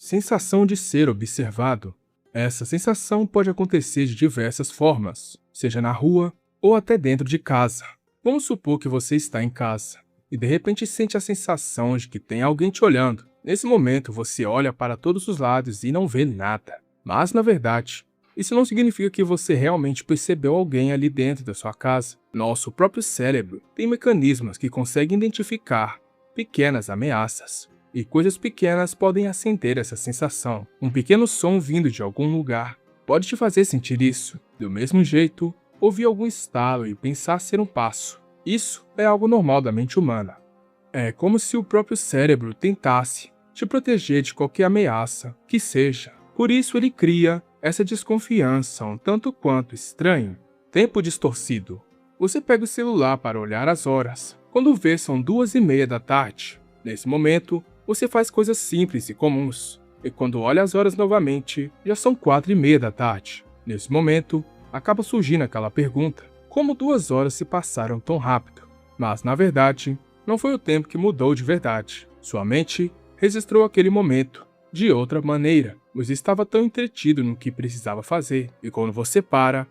Sensação de ser observado. Essa sensação pode acontecer de diversas formas, seja na rua ou até dentro de casa. Vamos supor que você está em casa e de repente sente a sensação de que tem alguém te olhando. Nesse momento, você olha para todos os lados e não vê nada. Mas, na verdade, isso não significa que você realmente percebeu alguém ali dentro da sua casa. Nosso próprio cérebro tem mecanismos que conseguem identificar pequenas ameaças. E coisas pequenas podem acender essa sensação. Um pequeno som vindo de algum lugar pode te fazer sentir isso. Do mesmo jeito, ouvir algum estalo e pensar ser um passo. Isso é algo normal da mente humana. É como se o próprio cérebro tentasse te proteger de qualquer ameaça que seja. Por isso ele cria essa desconfiança um tanto quanto estranho. Tempo distorcido. Você pega o celular para olhar as horas. Quando vê, são 2:30 da tarde. Nesse momento, você faz coisas simples e comuns. E quando olha as horas novamente, já são 4:30 da tarde. Nesse momento, acaba surgindo aquela pergunta: como 2 horas se passaram tão rápido? Mas, na verdade, não foi o tempo que mudou de verdade. Sua mente registrou aquele momento de outra maneira. Você estava tão entretido no que precisava fazer. E quando você para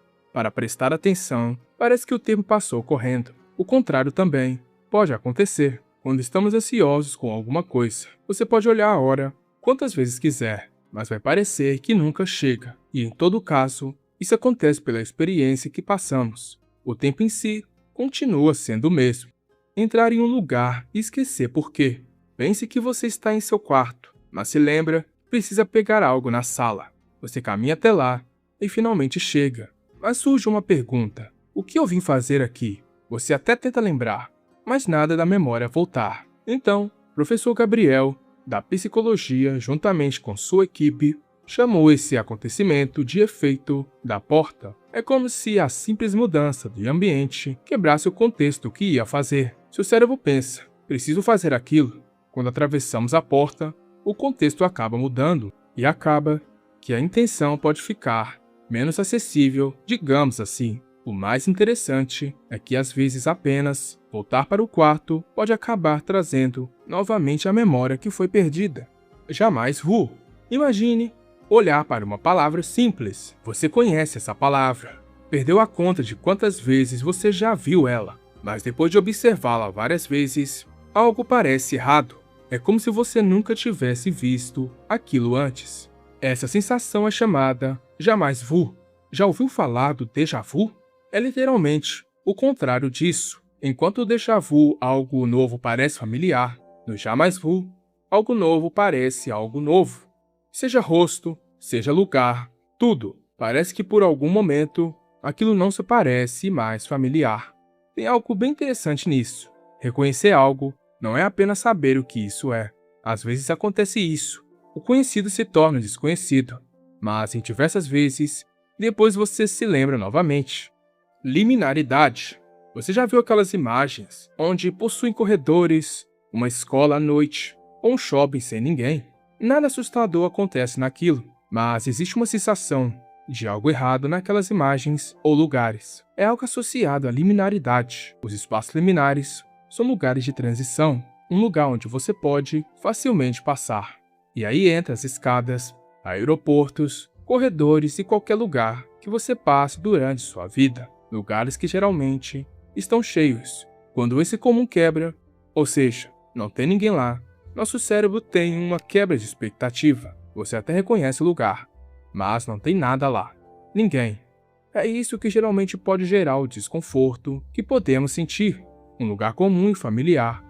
prestar atenção, parece que o tempo passou correndo. O contrário também pode acontecer. Quando estamos ansiosos com alguma coisa, você pode olhar a hora quantas vezes quiser, mas vai parecer que nunca chega. E em todo caso, isso acontece pela experiência que passamos. O tempo em si continua sendo o mesmo. Entrar em um lugar e esquecer por quê. Pense que você está em seu quarto, mas se lembra, precisa pegar algo na sala. Você caminha até lá e finalmente chega. Mas surge uma pergunta: o que eu vim fazer aqui? Você até tenta lembrar, mas nada da memória voltar. Então, o professor Gabriel, da psicologia, juntamente com sua equipe, chamou esse acontecimento de efeito da porta. É como se a simples mudança de ambiente quebrasse o contexto que ia fazer. Seu cérebro pensa: preciso fazer aquilo. Quando atravessamos a porta, o contexto acaba mudando e acaba que a intenção pode ficar menos acessível, digamos assim. O mais interessante é que às vezes apenas voltar para o quarto pode acabar trazendo novamente a memória que foi perdida. Jamais vu. Imagine olhar para uma palavra simples. Você conhece essa palavra. Perdeu a conta de quantas vezes você já viu ela. Mas depois de observá-la várias vezes, algo parece errado. É como se você nunca tivesse visto aquilo antes. Essa sensação é chamada jamais vu. Já ouviu falar do déjà vu? É literalmente o contrário disso. Enquanto o déjà vu, algo novo parece familiar, no jamais vu, algo novo parece algo novo. Seja rosto, seja lugar, tudo. Parece que por algum momento, aquilo não se parece mais familiar. Tem algo bem interessante nisso. Reconhecer algo não é apenas saber o que isso é. Às vezes acontece isso. O conhecido se torna desconhecido. Mas em diversas vezes, depois você se lembra novamente. Liminaridade. Você já viu aquelas imagens onde possuem corredores, uma escola à noite ou um shopping sem ninguém? Nada assustador acontece naquilo, mas existe uma sensação de algo errado naquelas imagens ou lugares. É algo associado à liminaridade. Os espaços liminares são lugares de transição, um lugar onde você pode facilmente passar. E aí entra as escadas, aeroportos, corredores e qualquer lugar que você passe durante sua vida. Lugares que geralmente estão cheios. Quando esse comum quebra, ou seja, não tem ninguém lá, nosso cérebro tem uma quebra de expectativa. Você até reconhece o lugar, mas não tem nada lá. Ninguém. É isso que geralmente pode gerar o desconforto que podemos sentir. Um lugar comum e familiar,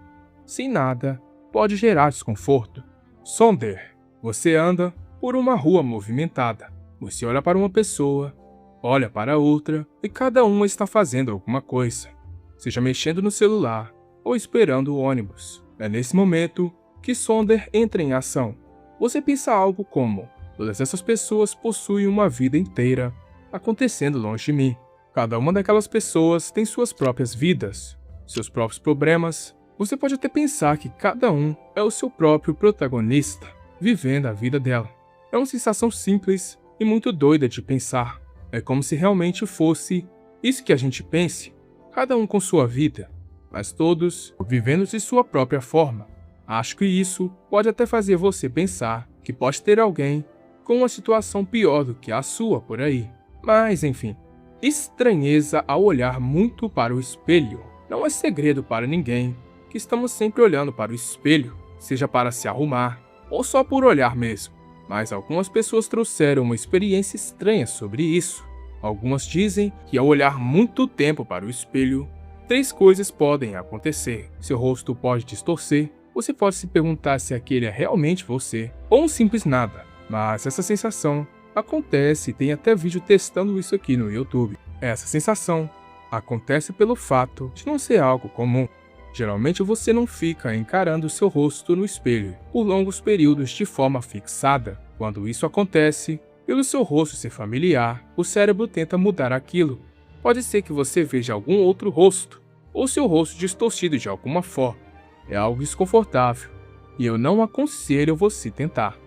sem nada, pode gerar desconforto. Sonder. Você anda por uma rua movimentada. Você olha para uma pessoa, olha para outra e cada uma está fazendo alguma coisa, seja mexendo no celular ou esperando o ônibus. É nesse momento que Sonder entra em ação. Você pensa algo como: todas essas pessoas possuem uma vida inteira acontecendo longe de mim. Cada uma daquelas pessoas tem suas próprias vidas, seus próprios problemas. Você pode até pensar que cada um é o seu próprio protagonista, vivendo a vida dela. É uma sensação simples e muito doida de pensar. É como se realmente fosse isso que a gente pense, cada um com sua vida, mas todos vivendo de sua própria forma. Acho que isso pode até fazer você pensar que pode ter alguém com uma situação pior do que a sua por aí. Mas enfim, estranheza ao olhar muito para o espelho. Não é segredo para ninguém que estamos sempre olhando para o espelho, seja para se arrumar ou só por olhar mesmo. Mas algumas pessoas trouxeram uma experiência estranha sobre isso. Algumas dizem que ao olhar muito tempo para o espelho, 3 coisas podem acontecer. Seu rosto pode distorcer, você pode se perguntar se aquele é realmente você ou um simples nada. Mas essa sensação acontece e tem até vídeo testando isso aqui no YouTube. Essa sensação acontece pelo fato de não ser algo comum. Geralmente você não fica encarando seu rosto no espelho por longos períodos de forma fixada. Quando isso acontece, pelo seu rosto ser familiar, o cérebro tenta mudar aquilo. Pode ser que você veja algum outro rosto, ou seu rosto distorcido de alguma forma. É algo desconfortável, e eu não aconselho você tentar.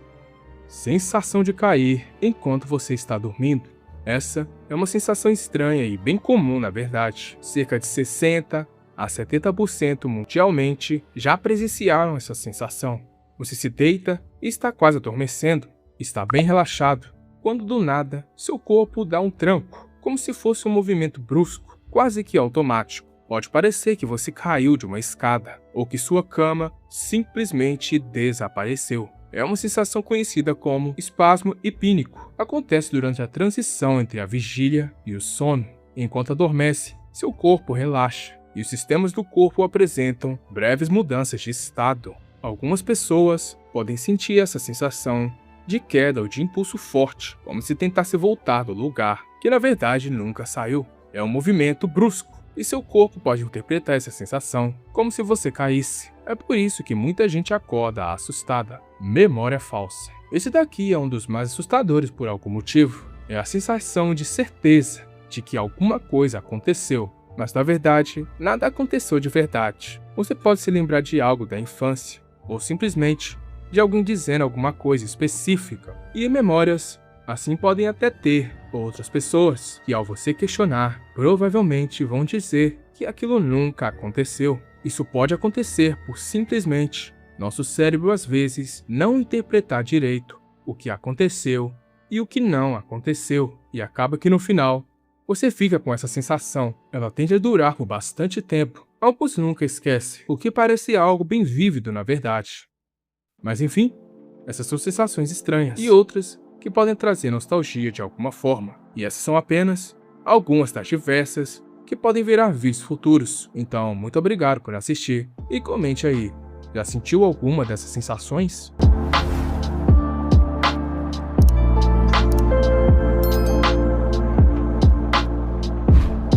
Sensação de cair enquanto você está dormindo. Essa é uma sensação estranha e bem comum na verdade. Cerca de 60 a 70% mundialmente já presenciaram essa sensação. Você se deita e está quase adormecendo, está bem relaxado, quando do nada seu corpo dá um tranco, como se fosse um movimento brusco, quase que automático. Pode parecer que você caiu de uma escada ou que sua cama simplesmente desapareceu. É uma sensação conhecida como espasmo hipníco. Acontece durante a transição entre a vigília e o sono. Enquanto adormece, seu corpo relaxa e os sistemas do corpo apresentam breves mudanças de estado. Algumas pessoas podem sentir essa sensação de queda ou de impulso forte, como se tentasse voltar do lugar, que na verdade nunca saiu. É um movimento brusco e seu corpo pode interpretar essa sensação como se você caísse. É por isso que muita gente acorda assustada. Memória falsa. Esse daqui é um dos mais assustadores por algum motivo. É a sensação de certeza de que alguma coisa aconteceu, mas na verdade nada aconteceu de verdade. Você pode se lembrar de algo da infância, ou simplesmente de alguém dizendo alguma coisa específica. E memórias assim podem até ter outras pessoas que, ao você questionar, provavelmente vão dizer que aquilo nunca aconteceu. Isso pode acontecer por simplesmente nosso cérebro às vezes não interpretar direito o que aconteceu e o que não aconteceu, e acaba que no final você fica com essa sensação. Ela tende a durar por bastante tempo. Alguns nunca esquecem, o que parece algo bem vívido na verdade. Mas enfim, essas são sensações estranhas e outras que podem trazer nostalgia de alguma forma. E essas são apenas algumas das diversas que podem virar vídeos futuros. Então, muito obrigado por assistir e comente aí. Já sentiu alguma dessas sensações?